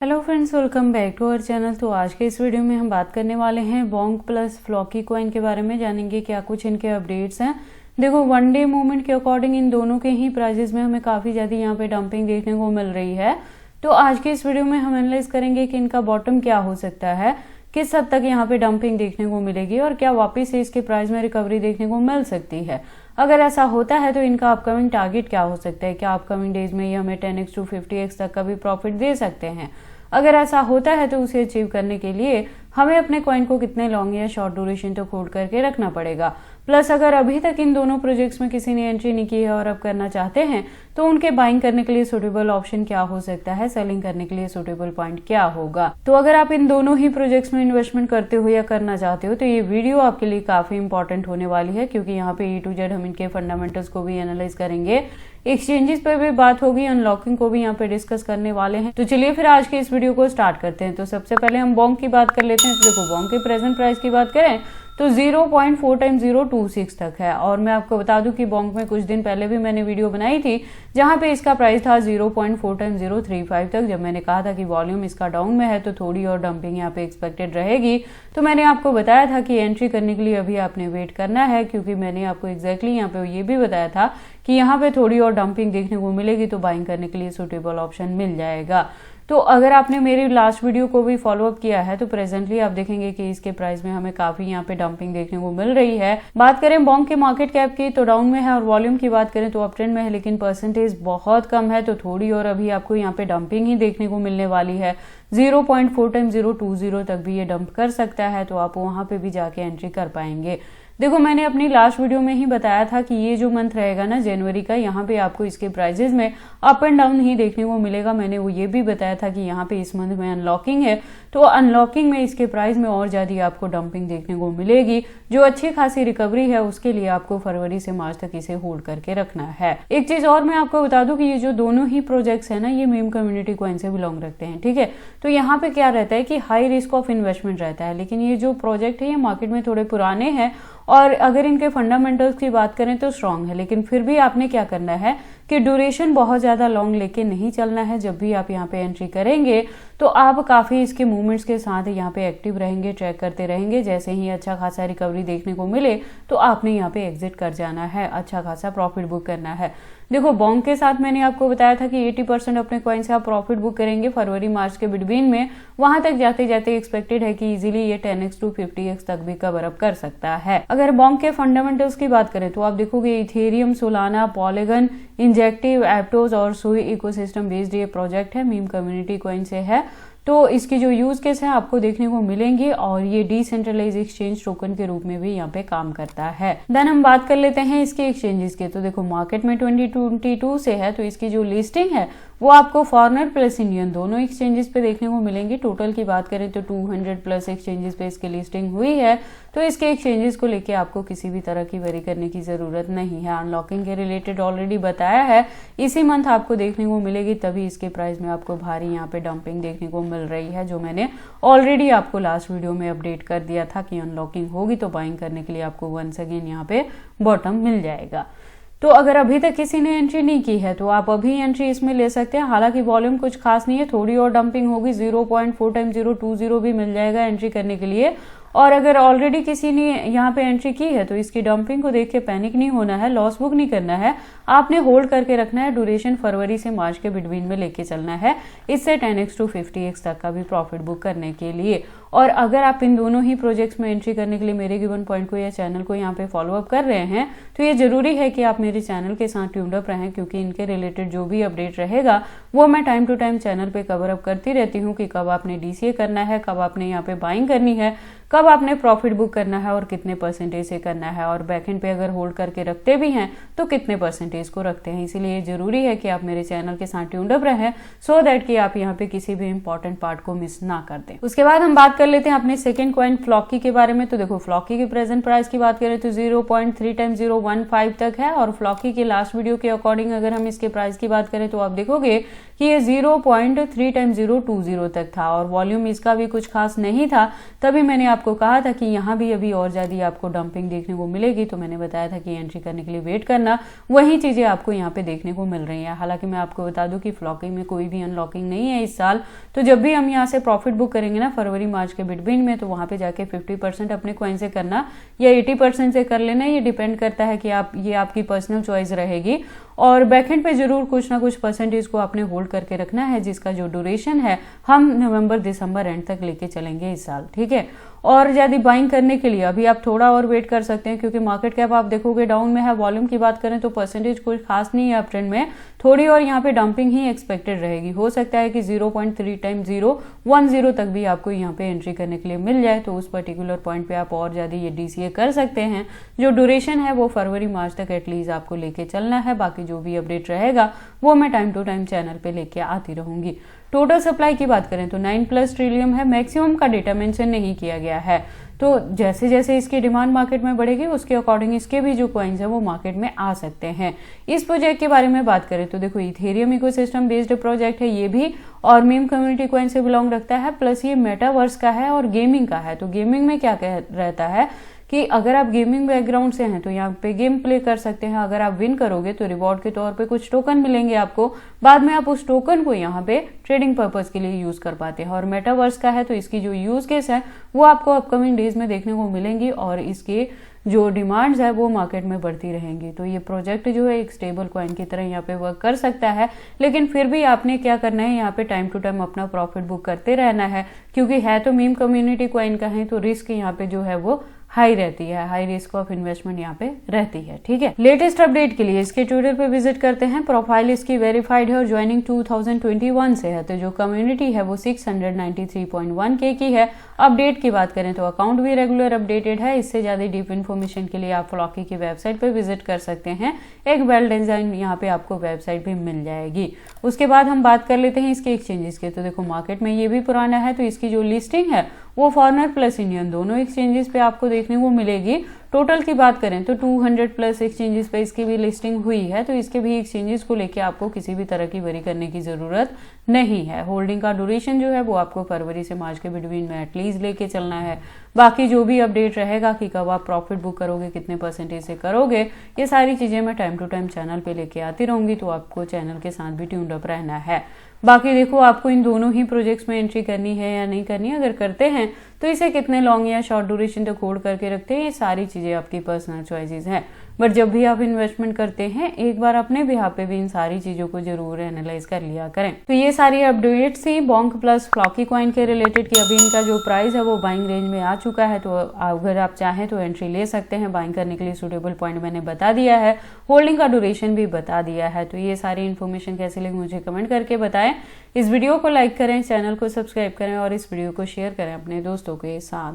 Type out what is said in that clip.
Hello friends, welcome back to our channel. तो आज के इस वीडियो में हम बात करने वाले हैं बोंक प्लस फ्लॉकी कॉइन के बारे में। जानेंगे क्या कुछ इनके अपडेट्स हैं। देखो, वन डे मूवमेंट के अकॉर्डिंग इन दोनों के ही प्राइजेस में हमें काफ़ी ज़्यादा यहाँ पे डंपिंग देखने को मिल रही है। तो आज के इस वीडियो में हम एनालाइज करेंगे कि इनका बॉटम क्या हो सकता है, किस हद तक यहाँ पे डंपिंग देखने को मिलेगी और क्या वापस से इसके प्राइस में रिकवरी देखने को मिल सकती है। अगर ऐसा होता है तो इनका अपकमिंग टारगेट क्या हो सकता है, क्या अपकमिंग डेज में ये हमें 10x to 50x तक का भी प्रॉफिट दे सकते हैं। अगर ऐसा होता है तो उसे अचीव करने के लिए हमें अपने कॉइन को कितने लॉन्ग या शॉर्ट ड्यूरेशन तो होल्ड करके रखना पड़ेगा। प्लस अगर अभी तक इन दोनों प्रोजेक्ट्स में किसी ने एंट्री नहीं की है और अब करना चाहते हैं तो उनके बाइंग करने के लिए सुटेबल ऑप्शन क्या हो सकता है, सेलिंग करने के लिए सुटेबल पॉइंट क्या होगा। तो अगर आप इन दोनों ही प्रोजेक्ट्स में इन्वेस्टमेंट करते हो या करना चाहते हो तो ये वीडियो आपके लिए काफी इंपॉर्टेंट होने वाली है, क्योंकि यहाँ पे ए टू जेड हम इनके फंडामेंटल्स को भी एनालाइज करेंगे, एक्सचेंजेस पे भी बात होगी, अनलॉकिंग को भी यहाँ पे डिस्कस करने वाले हैं। तो चलिए फिर आज के इस वीडियो को स्टार्ट करते हैं। तो सबसे पहले हम बोंक की बात कर लेते हैं। तो देखो, बोंक के प्रेजेंट प्राइस की बात करें तो 0.4 टाइम्स 026 तक है। और मैं आपको बता दूं कि बोंक में कुछ दिन पहले भी मैंने वीडियो बनाई थी जहां पे इसका प्राइस था 0.4 टाइम्स 035 तक। जब मैंने कहा था कि वॉल्यूम इसका डाउन में है तो थोड़ी और डंपिंग यहाँ पे एक्सपेक्टेड रहेगी, तो मैंने आपको बताया था कि एंट्री करने के लिए अभी आपने वेट करना है, क्योंकि मैंने आपको एग्जैक्टली यहाँ पे ये भी बताया था कि यहाँ पे थोड़ी और डंपिंग देखने को मिलेगी तो बाइंग करने के लिए सुटेबल ऑप्शन मिल जाएगा। तो अगर आपने मेरी लास्ट वीडियो को भी फॉलोअप किया है तो प्रेजेंटली आप देखेंगे कि इसके प्राइस में हमें काफी यहाँ पे डंपिंग देखने को मिल रही है। बात करें बोंक के मार्केट कैप की तो डाउन में है, और वॉल्यूम की बात करें तो अप ट्रेंड में है, लेकिन परसेंटेज बहुत कम है, तो थोड़ी और अभी आपको यहाँ पे डंपिंग ही देखने को मिलने वाली है। 0.4 टाइम 020 तक भी ये डंप कर सकता है, तो आप वहां पे भी जाके एंट्री कर पाएंगे। देखो, मैंने अपनी लास्ट वीडियो में ही बताया था कि ये जो मंथ रहेगा ना जनवरी का, यहाँ पे आपको इसके प्राइजेस में अप एंड डाउन ही देखने को मिलेगा। मैंने वो ये भी बताया था कि यहाँ पे इस मंथ में अनलॉकिंग है, तो अनलॉकिंग में इसके प्राइस में और ज्यादा आपको डंपिंग देखने को मिलेगी। जो अच्छी खासी रिकवरी है उसके लिए आपको फरवरी से मार्च तक इसे होल्ड करके रखना है। एक चीज और मैं आपको बता दूं कि ये जो दोनों ही प्रोजेक्ट्स है ना, ये मीम कम्युनिटी कॉइन से बिलोंग रखते हैं, ठीक है। तो यहाँ पे क्या रहता है कि हाई रिस्क ऑफ इन्वेस्टमेंट रहता है, लेकिन ये जो प्रोजेक्ट है ये मार्केट में थोड़े पुराने हैं और अगर इनके फंडामेंटल्स की बात करें तो स्ट्रांग है, लेकिन फिर भी आपने क्या करना है कि ड्यूरेशन बहुत ज्यादा लॉन्ग लेके नहीं चलना है। जब भी आप यहाँ पे एंट्री करेंगे तो आप काफी इसके मूवमेंट्स के साथ यहाँ पे एक्टिव रहेंगे, ट्रैक करते रहेंगे। जैसे ही अच्छा खासा रिकवरी देखने को मिले तो आपने यहाँ पे एग्जिट कर जाना है, अच्छा खासा प्रॉफिट बुक करना है। देखो, बोंक के साथ मैंने आपको बताया था कि 80% अपने कॉइन से आप प्रॉफिट बुक करेंगे फरवरी मार्च के बिटवीन में। वहां तक जाते जाते एक्सपेक्टेड है कि इजीली ये 10x to 50x तक भी कवर अप कर सकता है। अगर बोंक के फंडामेंटल्स की बात करें तो आप देखोगे इथेरियम, सोलाना, पॉलीगन, इंजेक्टिव, एप्टोज और सोई इकोसिस्टम बेस्ड ये प्रोजेक्ट है, मीम कम्युनिटी कॉइन से है। तो इसकी जो यूज केस है आपको देखने को मिलेंगे और ये डिसेंट्रलाइज एक्सचेंज टोकन के रूप में भी यहाँ पे काम करता है। देन हम बात कर लेते हैं इसके एक्सचेंजेस के। तो देखो, मार्केट में 2022 से है, तो इसकी जो लिस्टिंग है वो आपको फॉरेनर प्लस इंडियन दोनों एक्सचेंजेस पे देखने को मिलेंगी। टोटल की बात करें तो 200 प्लस एक्सचेंजेस पे इसकी लिस्टिंग हुई है, तो इसके एक्सचेंजेस को लेके आपको किसी भी तरह की वरी करने की जरूरत नहीं है। अनलॉकिंग के रिलेटेड ऑलरेडी बताया है, इसी मंथ आपको देखने को मिलेगी, तभी इसके प्राइस में आपको भारी यहाँ पे डंपिंग देखने को मिल रही है, जो मैंने ऑलरेडी आपको लास्ट वीडियो में अपडेट कर दिया था कि अनलॉकिंग होगी तो बाइंग करने के लिए आपको वंस अगेन यहाँ पे बॉटम मिल जाएगा। तो अगर अभी तक किसी ने एंट्री नहीं की है तो आप अभी एंट्री इसमें ले सकते हैं। हालांकि वॉल्यूम कुछ खास नहीं है, थोड़ी और डंपिंग होगी, 0.4 टाइम 020 भी मिल जाएगा एंट्री करने के लिए। और अगर ऑलरेडी किसी ने यहाँ पे एंट्री की है तो इसकी डंपिंग को देख के पैनिक नहीं होना है, लॉस बुक नहीं करना है, आपने होल्ड करके रखना है। ड्यूरेशन फरवरी से मार्च के बिटवीन में लेके चलना है, इससे 10x to 50x तक का भी प्रॉफिट बुक करने के लिए। और अगर आप इन दोनों ही प्रोजेक्ट्स में एंट्री करने के लिए मेरे गिवन पॉइंट को या चैनल को यहाँ पे फॉलोअप कर रहे हैं तो ये जरूरी है कि आप मेरे चैनल के साथ ट्यून्ड अप रहें, क्योंकि इनके रिलेटेड जो भी अपडेट रहेगा वो मैं टाइम टू टाइम चैनल पे कवर अप करती रहती हूँ कि कब आपने डीसीए करना है, कब आपने यहाँ पे बाइंग करनी है, कब आपने प्रॉफिट बुक करना है और कितने परसेंटेज से करना है, और बैकएंड पे अगर होल्ड करके रखते भी हैं तो कितने परसेंटेज को रखते हैं। इसीलिए जरूरी है कि आप मेरे चैनल के साथ ट्यून्ड अप रहें, सो दैट कि आप यहाँ पे किसी भी इंपॉर्टेंट पार्ट को मिस ना कर दें। उसके बाद हम बात कर लेते हैं अपने सेकंड कॉइन फ्लॉकी के बारे में। तो देखो, फ्लॉकी के प्रेजेंट प्राइस की बात करें तो 0.3 टाइम 015 तक है, और फ्लॉकी के लास्ट वीडियो के अकॉर्डिंग अगर हम इसके प्राइस की बात करें तो आप देखोगे कि ये 0.3 टाइम 020 तक था और वॉल्यूम इसका भी कुछ खास नहीं था। तभी मैंने आपको कहा था कि यहाँ भी अभी और ज़्यादा आपको डंपिंग देखने को मिलेगी, तो मैंने बताया था कि एंट्री करने के लिए वेट करना। वही चीज़ें आपको यहाँ पे देखने को मिल रही हैं। हालांकि मैं आपको बता दूं कि फ्लॉकी में कोई भी अनलॉकिंग नहीं है इस साल, तो जब भी हम यहाँ से प्रॉफिट बुक करेंगे ना फरवरी मार्च के बिटवीन में, तो वहाँ पे जाके 50% अपने कॉइन से करना या 80% से कर लेना। ये डिपेंड करता है कि ये आपकी पर्सनल चॉइस रहेगी। और बैकएंड पे जरूर कुछ ना कुछ परसेंटेज को आपने होल्ड करके रखना है, जिसका जो ड्यूरेशन है हम नवंबर दिसंबर एंड तक लेके चलेंगे इस साल, ठीक है। और ज्यादा बाइंग करने के लिए अभी आप थोड़ा और वेट कर सकते हैं, क्योंकि मार्केट कैप आप देखोगे डाउन में है। वॉल्यूम की बात करें तो परसेंटेज कुछ खास नहीं है अप ट्रेंड में, थोड़ी और यहाँ पे डंपिंग ही एक्सपेक्टेड रहेगी। हो सकता है कि 0.3 टाइम 010 तक भी आपको यहाँ पे एंट्री करने के लिए मिल जाए, तो उस पर्टिकुलर पॉइंट पे आप और ज्यादा ये डीसीए कर सकते हैं। जो ड्यूरेशन है वो फरवरी मार्च तक एटलीस्ट आपको लेके चलना है। बाकी जो भी अपडेट रहेगा वो मैं टाइम टू टाइम चैनल पे लेके आती रहूंगी। टोटल सप्लाई की बात करें तो 9+ ट्रिलियन है, मैक्सिमम का डेटा मेंशन नहीं किया गया है। तो जैसे जैसे इसकी डिमांड मार्केट में बढ़ेगी उसके अकॉर्डिंग इसके भी जो कॉइन्स है वो मार्केट में आ सकते हैं। इस प्रोजेक्ट के बारे में बात करें तो देखो इथेरियम इकोसिस्टम बेस्ड प्रोजेक्ट है ये भी, और मीम कम्युनिटी कॉइन से बिलोंग रखता है, प्लस ये मेटावर्स का है और गेमिंग का है। तो गेमिंग में क्या रहता है कि अगर आप गेमिंग बैकग्राउंड से हैं तो यहाँ पे गेम प्ले कर सकते हैं। अगर आप विन करोगे तो रिवॉर्ड के तौर पे कुछ टोकन मिलेंगे आपको, बाद में आप उस टोकन को यहाँ पे ट्रेडिंग पर्पस के लिए यूज कर पाते हैं। और मेटावर्स का है तो इसकी जो यूज केस है वो आपको अपकमिंग डेज में देखने को मिलेंगी और इसके जो डिमांड्स है वो मार्केट में बढ़ती रहेंगी। तो ये प्रोजेक्ट जो है एक स्टेबल कॉइन की तरह यहाँ पे वर्क कर सकता है, लेकिन फिर भी आपने क्या करना है यहाँ पे टाइम टू टाइम अपना प्रॉफिट बुक करते रहना है, क्योंकि है तो मीम कम्युनिटी कॉइन का है तो रिस्क यहाँ पे जो है वो हाई रहती है, हाई रिस्क ऑफ इन्वेस्टमेंट यहाँ पे रहती है, ठीक है। लेटेस्ट अपडेट के लिए इसके ट्विटर पे विजिट करते हैं। प्रोफाइल इसकी वेरीफाइड है और ज्वाइनिंग 2021 से है। तो जो कम्युनिटी है वो 693.1K की है। अपडेट की बात करें तो अकाउंट भी रेगुलर अपडेटेड है। इससे ज्यादा डीप इन्फॉर्मेशन के लिए आप फ्लॉकी की वेबसाइट पे विजिट कर सकते हैं। एक वेल डिजाइन यहाँ पे आपको वेबसाइट भी मिल जाएगी। उसके बाद हम बात कर लेते हैं इसके एक्सचेंजेस के। तो देखो मार्केट में ये भी पुराना है, तो इसकी जो लिस्टिंग है वो फॉरेनर प्लस इंडियन दोनों एक्सचेंजेस पे आपको देखने को मिलेगी। टोटल की बात करें तो 200+ एक्सचेंजेस पे इसकी भी लिस्टिंग हुई है, तो इसके भी एक्सचेंजेस को लेके आपको किसी भी तरह की वरी करने की जरूरत नहीं है। होल्डिंग का ड्यूरेशन जो है वो आपको फरवरी से मार्च के बिटवीन में एटलीस्ट लेके चलना है। बाकी जो भी अपडेट रहेगा कि कब आप प्रॉफिट बुक करोगे, कितने परसेंटेज से करोगे, ये सारी चीजें मैं टाइम टू टाइम चैनल पे लेके आती रहूंगी, तो आपको चैनल के साथ भी ट्यून्ड अप रहना है। बाकी देखो आपको इन दोनों ही प्रोजेक्ट्स में एंट्री करनी है या नहीं करनी है। अगर करते हैं तो इसे कितने लॉन्ग या शॉर्ट ड्यूरेशन तक होल्ड करके रखते हैं, ये सारी चीजें आपकी पर्सनल चॉइसेस हैं। बट जब भी आप इन्वेस्टमेंट करते हैं एक बार अपने बिहाफ पे भी इन सारी चीजों को जरूर एनालाइज कर लिया करें। तो ये सारी अपडेट्स थी बॉन्क प्लस फ्लॉकी कॉइन के रिलेटेड कि अभी इनका जो प्राइस है वो बाइंग रेंज में आ चुका है, तो अगर आप चाहें तो एंट्री ले सकते हैं। बाइंग करने के लिए सुटेबल पॉइंट मैंने बता दिया है, होल्डिंग का ड्यूरेशन भी बता दिया है। तो ये सारी इन्फॉर्मेशन कैसे लगी मुझे कमेंट करके बताएं। इस वीडियो को लाइक करें, चैनल को सब्सक्राइब करें और इस वीडियो को शेयर करें अपने दोस्तों के साथ।